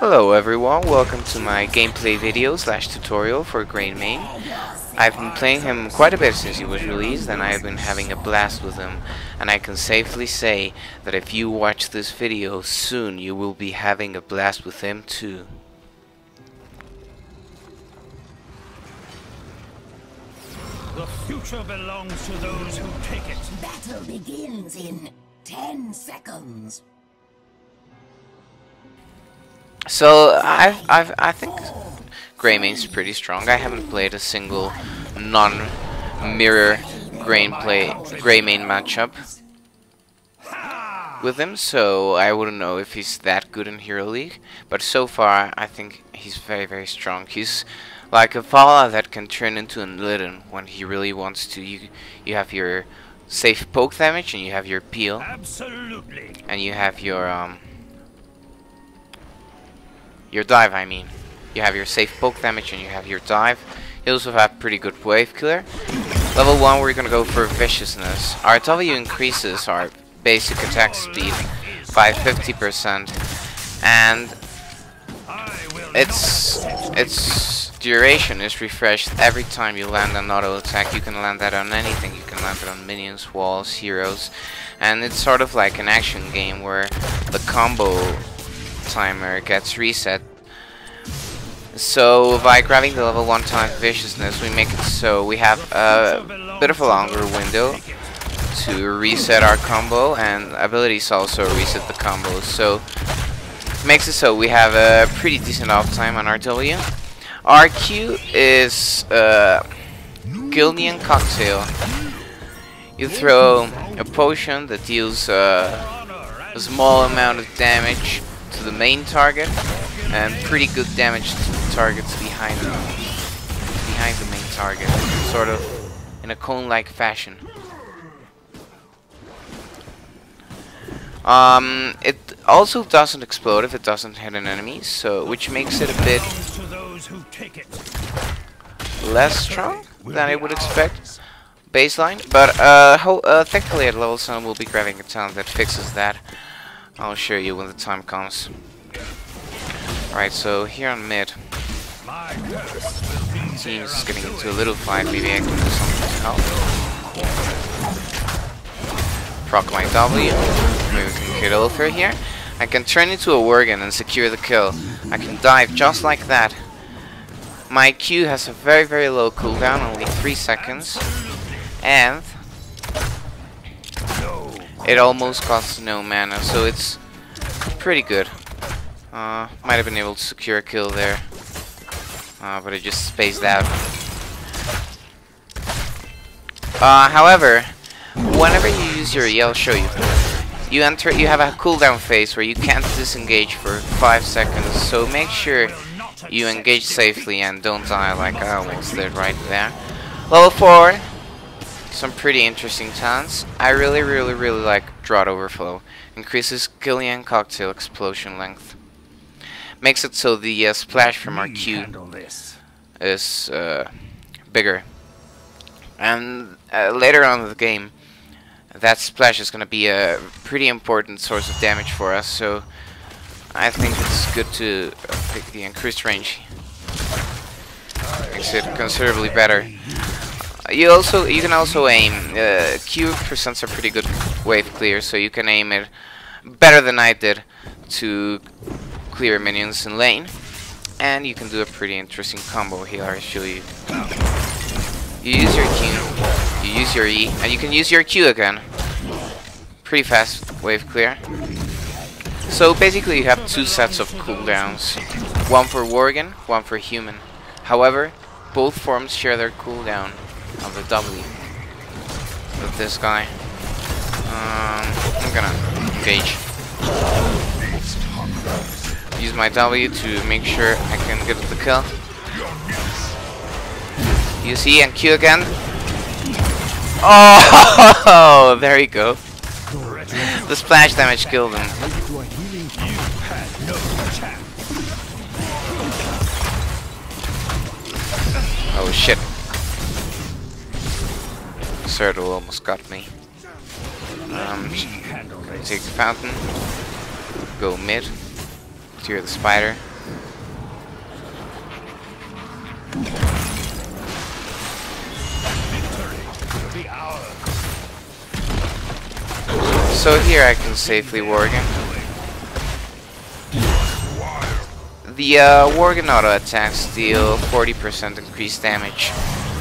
Hello everyone, welcome to my gameplay video slash tutorial for Greymane. I've been playing him quite a bit since he was released and I've been having a blast with him, and I can safely say that if you watch this video soon you will be having a blast with him too. The future belongs to those who take it. Battle begins in 10 seconds. So I think Greymane's pretty strong. I haven't played a single non-mirror Greymane matchup with him, so I wouldn't know if he's that good in Hero League. But so far, I think he's very strong. He's like a Fala that can turn into a Litten when he really wants to. You have your safe poke damage, and you have your peel, Absolutely. and you have your dive. I mean, you have your safe poke damage, and you have your dive. You also have pretty good wave killer. Level 1, we're gonna go for viciousness. Our W increases our basic attack speed by 50%, and its duration is refreshed every time you land an auto attack. You can land that on anything. You can land it on minions, walls, heroes, and it's sort of like an action game where the combo timer gets reset. So by grabbing the level 1 time viciousness, we make it so we have a bit of a longer window to reset our combo, and abilities also reset the combo, so makes it so we have a pretty decent off time on our W. Our Q is Gilnean Cocktail. You throw a potion that deals a small amount of damage to the main target and pretty good damage to the targets behind the main target, sort of in a cone-like fashion. It also doesn't explode if it doesn't hit an enemy, so which makes it a bit less strong than I would expect baseline. But technically at level 7 we'll be grabbing a talent that fixes that. I'll show you when the time comes. Right, so here on mid, team's getting into a little fight. Maybe I can do something to help. Proc my W. Maybe we can kill over here. I can turn into a Worgen and secure the kill. I can dive just like that. My Q has a very low cooldown, only 3 seconds, and it almost costs no mana, so it's pretty good. Might have been able to secure a kill there, but it just spaced out. However, whenever you use your E, I'll show you. You have a cooldown phase where you can't disengage for 5 seconds, so make sure you engage safely and don't die like I almost did right there. Level 4, some pretty interesting talents. I really like Drought Overflow. Increases Gilnean Cocktail explosion length. Makes it so the splash from our Q is bigger. And later on in the game, that splash is going to be a pretty important source of damage for us, so I think it's good to pick the increased range. Makes it considerably better. You can also aim. Q presents a pretty good wave clear, so you can aim it better than I did to clear minions in lane, and you can do a pretty interesting combo here. I'll show you. You use your Q, you use your E, and you can use your Q again. Pretty fast wave clear. So basically you have 2 sets of cooldowns. One for Worgen, one for human. However, both forms share their cooldown of the W. With this guy, I'm gonna engage. Use my W to make sure I can get the kill. Use E and Q again. Oh, there you go. The splash damage killed him. Oh shit. Cerdo almost got me. Take the fountain. Go mid. Clear the spider. So here I can safely Worgen. The Worgen auto attacks deal 40% increased damage,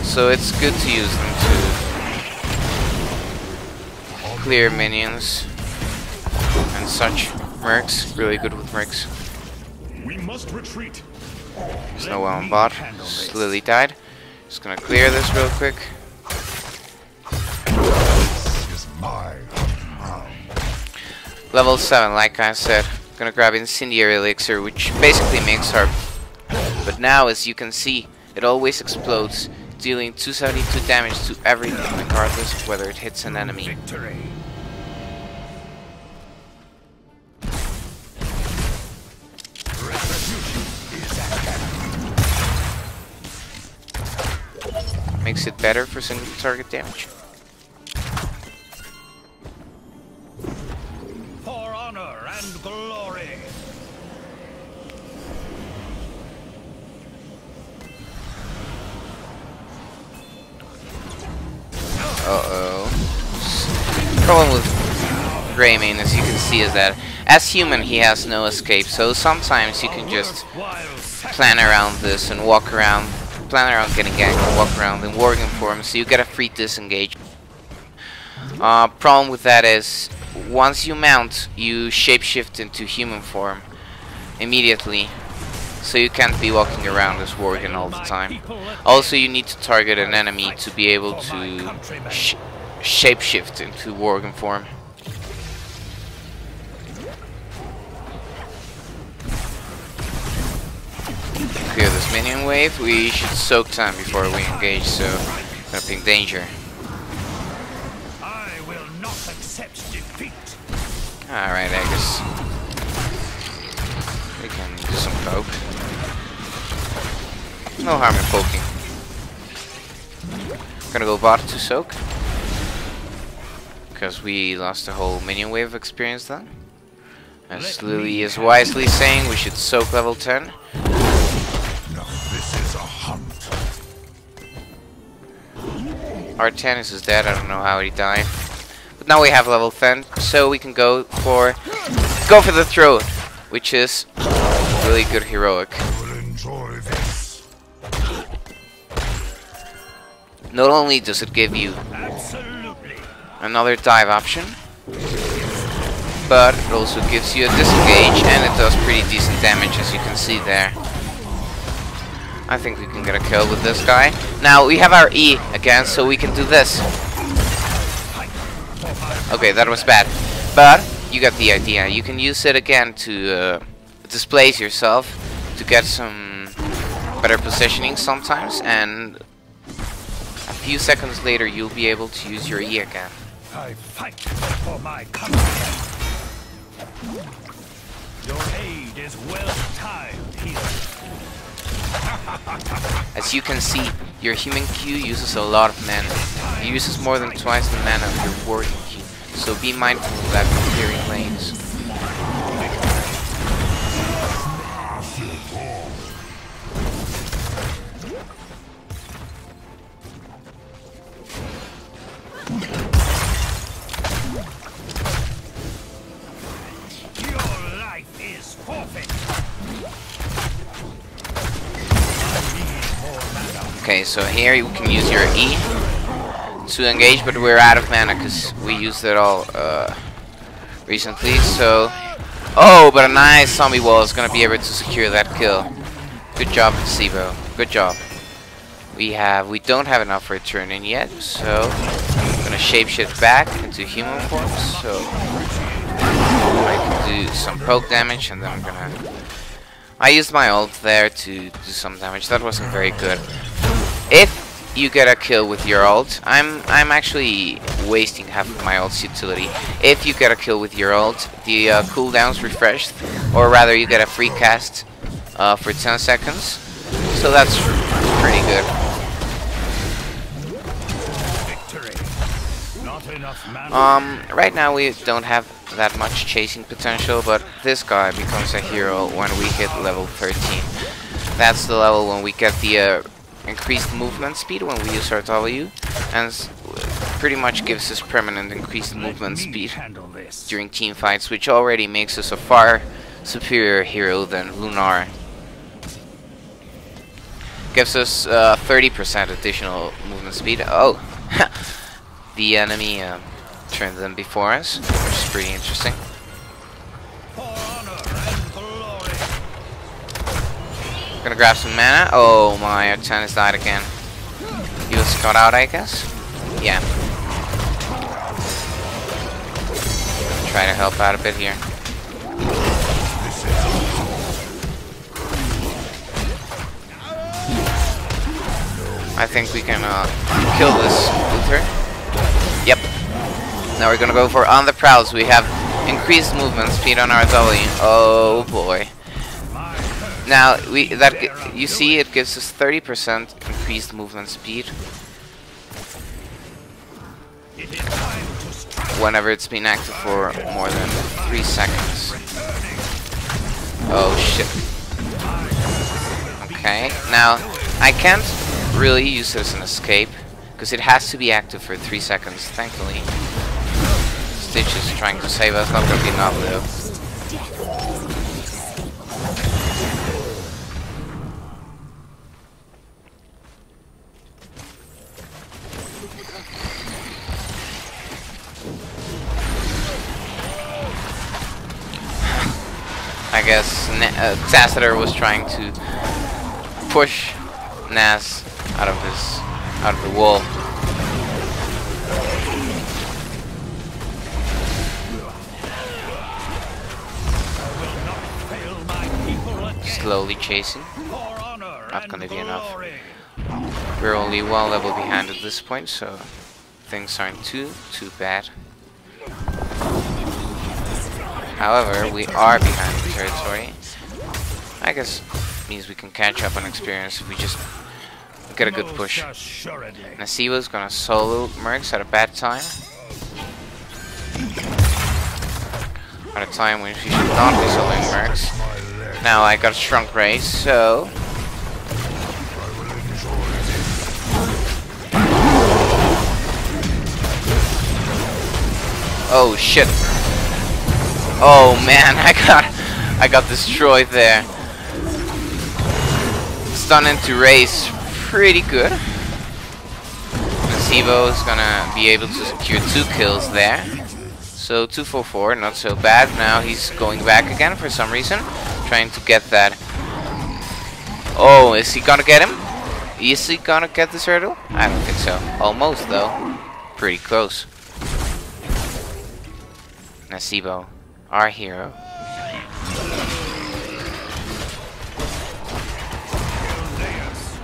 so it's good to use them to clear minions and such. Mercs, really good with Mercs. We must retreat. There's no one on bot. Lily died. Just gonna clear this real quick. Level 7, like I said. Gonna grab Incendiary Elixir, which basically makes our... But now, as you can see, it always explodes, dealing 272 damage to everything, regardless of whether it hits an enemy. Victory. Makes it better for single target damage. For honor and glory. Uh-oh. Problem with Greymane, as you can see, is that as human he has no escape, so sometimes you can just plan around this and walk around, plan around getting ganked and walk around in Worgen form, so you get a free disengage. Problem with that is, once you mount, you shapeshift into human form immediately, so you can't be walking around as Worgen all the time. Also, you need to target an enemy to be able to shapeshift into Worgen form. Clear this minion wave. We should soak time before we engage, so gonna ping danger. I will not accept defeat. Alright, I guess we can do some poke. No harm in poking. Gonna go bot to soak, because we lost the whole minion wave experience then. As Lily is wisely saying, we should soak level 10. Our Tannis is dead, I don't know how he died. But now we have level 10, so we can go for the throat, which is really good heroic. Not only does it give you another dive option, but it also gives you a disengage, and it does pretty decent damage, as you can see there. I think we can get a kill with this guy. Now we have our E again, so we can do this. Okay, that was bad, but you got the idea. You can use it again to displace yourself, to get some better positioning sometimes, and a few seconds later you'll be able to use your E again. I fight for my country. Your aid is well timed, healer. As you can see, your human Q uses a lot of mana. It uses more than twice the mana of your Worgen Q, so be mindful of that when clearing lanes. Your life is forfeit. Okay, so here you can use your E to engage, but we're out of mana because we used it all recently. So, oh, but a nice zombie wall is gonna be able to secure that kill. Good job, Sibo. Good job. We don't have enough return in yet, so I'm gonna shapeshift back into human form. So I can do some poke damage, and then I'm gonna. I used my ult there to do some damage. That wasn't very good. If you get a kill with your ult, I'm actually wasting half of my ult's utility. If you get a kill with your ult, the cooldown's refreshed, or rather you get a free cast for 10 seconds. So that's pretty good. Right now we don't have that much chasing potential, but this guy becomes a hero when we hit level 13. That's the level when we get the increased movement speed when we use our W, and pretty much gives us permanent increased movement speed during team fights, which already makes us a far superior hero than Lunar. Gives us 30% additional movement speed. Oh, the enemy turned them before us, which is pretty interesting. Gonna grab some mana. Oh my, our tennis died again. He was caught out, I guess? Yeah. Try to help out a bit here. I think we can kill this Luther. Yep. Now we're gonna go for On the Prowls. We have increased movement speed on our W. Oh boy. Now you see it gives us 30% increased movement speed whenever it's been active for more than 3 seconds. Oh shit. Okay, now I can't really use it as an escape because it has to be active for 3 seconds. Thankfully, Stitch is trying to save us. Not gonna be enough though. I guess Tacitor was trying to push Nas out of the wall. Slowly chasing. Not gonna be enough. We're only 1 level behind at this point, so things aren't too bad. However, we are behind the territory. I guess means we can catch up on experience if we just get a good push. Nasiba's gonna solo Mercs at a bad time. At a time when she should not be soloing Mercs. Now I got Shrunk Ray, so... Oh shit. Oh man, I got destroyed there. Stun into Race, pretty good. Nasibo is gonna be able to secure 2 kills there. So 2 for 4, not so bad. Now he's going back again for some reason, trying to get that. Oh, is he gonna get him? Is he gonna get this hurdle? I don't think so. Almost though. Pretty close. Nasibo, our hero.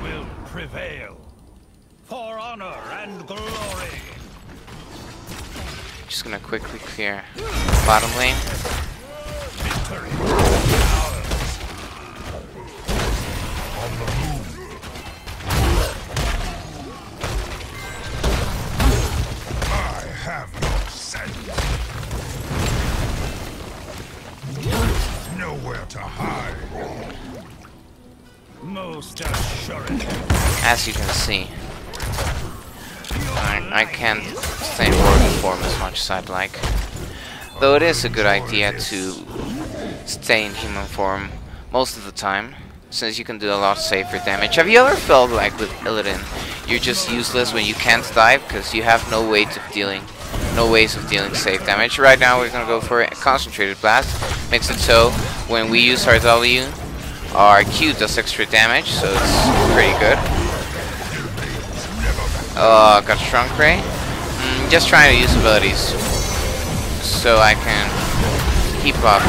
Will prevail for honor and glory. Just gonna quickly clear bottom lane. I have no sense. Nowhere to hide. Most assuredly. As you can see, I can't stay in working form as much as I'd like. Though it is a good idea to stay in human form most of the time, since you can do a lot safer damage. Have you ever felt like with Illidan, you're just useless when you can't dive because you have no ways of dealing safe damage? Right now we're gonna go for a concentrated blast. Makes it so when we use our W, our Q does extra damage, so it's pretty good. Oh, got Shrunk Ray. Just trying to use abilities so I can keep up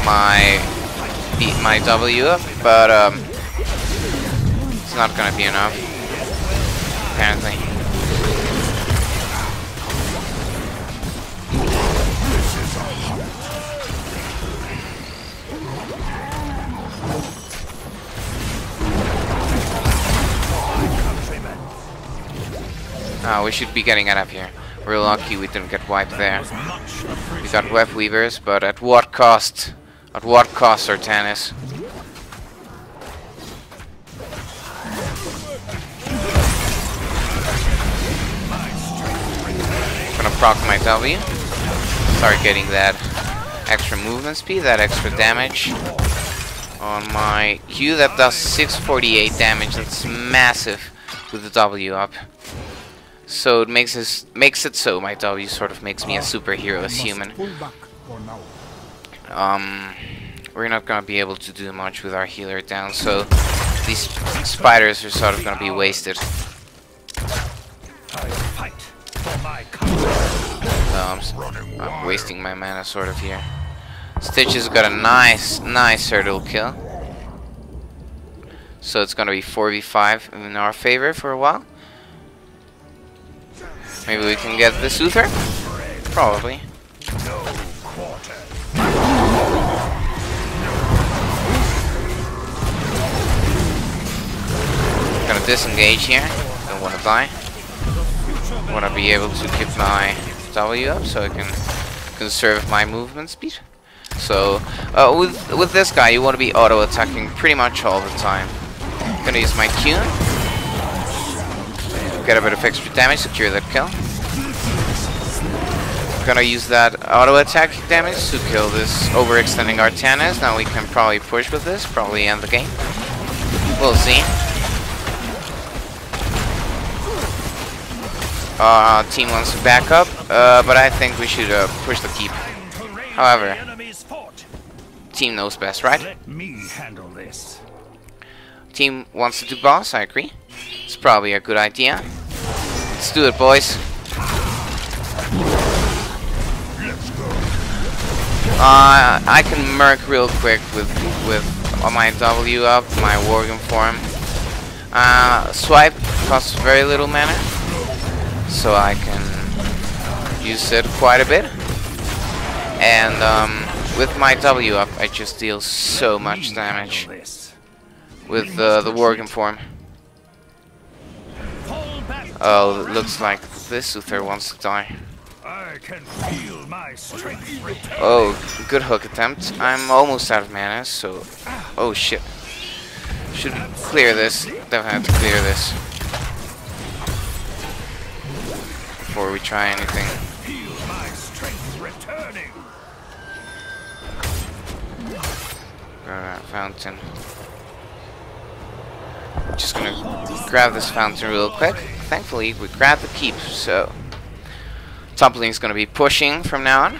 my W up, but it's not gonna be enough, apparently. We should be getting it up here. We're lucky we didn't get wiped there. We got Web Weavers, but at what cost? At what cost, Artanis? proc my W. Start getting that extra movement speed, that extra damage on my Q. That does 648 damage. That's massive with the W up. So it makes it so my W sort of makes me a superhero as human. We're not gonna be able to do much with our healer down, so these spiders are sort of gonna be wasted. I'm wasting my mana sort of here. Stitch has got a nice hurdle kill. So it's gonna be 4v5 in our favor for a while. Maybe we can get this Uther? Probably. Gonna disengage here. Don't wanna die. Wanna be able to keep my W up so I can conserve my movement speed. So with this guy you wanna be auto attacking pretty much all the time. Gonna use my Q. Get a bit of extra damage, secure that kill. Gonna use that auto attack damage to kill this overextending Artanis. Now we can probably push with this, probably end the game. We'll see. Team wants to back up, but I think we should push the keep. However, team knows best, right? Let me handle this. Team wants to do boss, I agree. It's probably a good idea. Let's do it, boys. I can merc real quick with my W up, my Worgen form. Swipe costs very little mana, so I can use it quite a bit. And with my W up, I just deal so much damage with the Worgen form. Oh, it looks like this Uther wants to die. I can feel my strength return. Oh, good hook attempt. I'm almost out of mana, so... Oh shit. Should clear this. Definitely have to clear this before we try anything. Feel my strength returning. Fountain. Just gonna grab this fountain real quick. Thankfully, we grabbed the keep, so... Top lane's gonna be pushing from now on.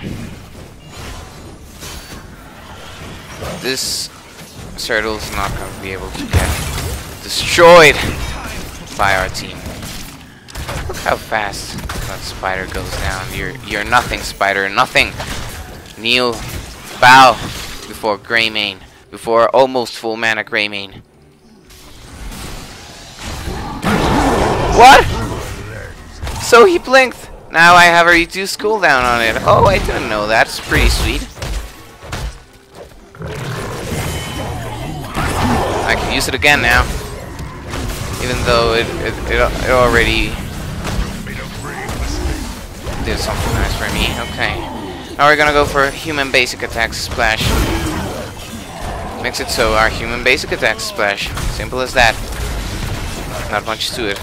This Turtle's not gonna be able to get destroyed by our team. Look how fast that spider goes down. You're nothing, spider, nothing. Kneel, bow before Greymane, before almost full mana Greymane. What? So he blinked. Now I have a reduced cooldown on it. Oh, I didn't know that. It's pretty sweet. I can use it again now, even though it already did something nice for me. Okay. Now we're gonna go for human basic attack splash. Makes it so our human basic attack splash. Simple as that. Not much to it.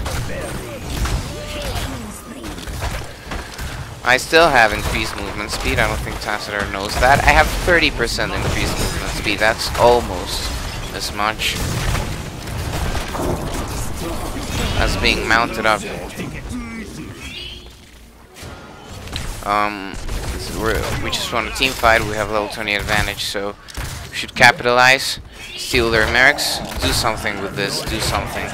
I still have increased movement speed. I don't think Tassadar knows that. I have 30% increased movement speed. That's almost as much as being mounted up. We just won a team fight. We have level 20 advantage, so we should capitalize, steal their mercs, do something with this, do something.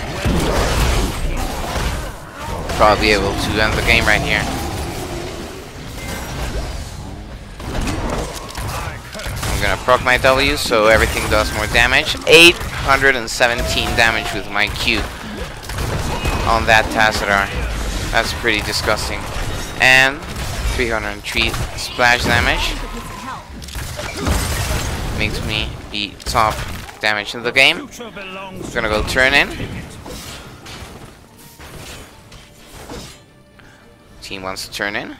Probably be able to end the game right here. I'm gonna proc my W so everything does more damage. 817 damage with my Q on that Tassadar. That's pretty disgusting. And 303 splash damage. Makes me be top damage in the game. I'm gonna go turn in. Team wants to turn in.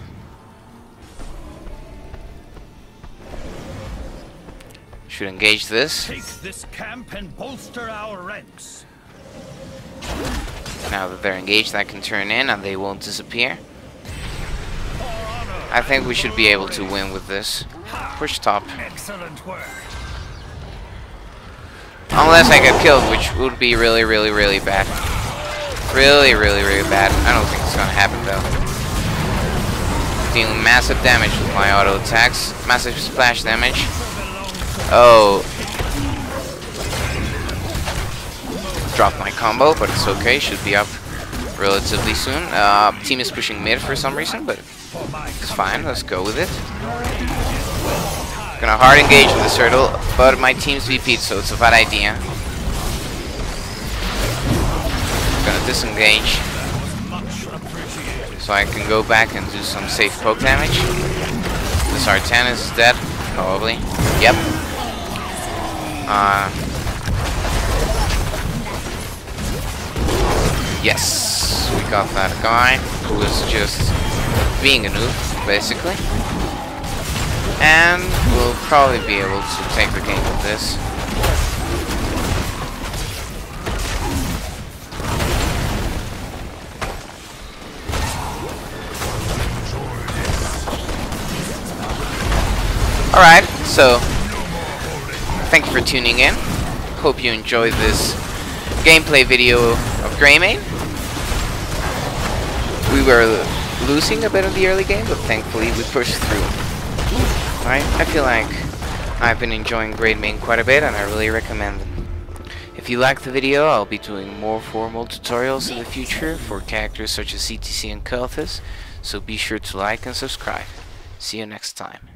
Should engage this. Take this camp and bolster our ranks. Now that they're engaged, I can turn in and they won't disappear. For our I think we should be able to win with this. Push top. Excellent work. Unless I get killed, which would be really, really, really bad. Really, really, really bad. I don't think it's gonna happen though. Dealing massive damage with my auto attacks. Massive splash damage. Oh. Dropped my combo, but it's okay. Should be up relatively soon. Team is pushing mid for some reason, but it's fine. Let's go with it. Gonna hard engage with this turtle, but my team's VP'd, so it's a bad idea. Gonna disengage, so I can go back and do some safe poke damage. This R10 is dead, probably. Yep. Yes, we got that guy who was just being a noob, basically. And we'll probably be able to take the game with this. Alright, so thank you for tuning in. Hope you enjoyed this gameplay video of Greymane. We were losing a bit in the early game, but thankfully we pushed through. Alright, I feel like I've been enjoying Greymane quite a bit, and I really recommend it. If you liked the video, I'll be doing more formal tutorials in the future for characters such as CTC and Kelthus, so be sure to like and subscribe. See you next time.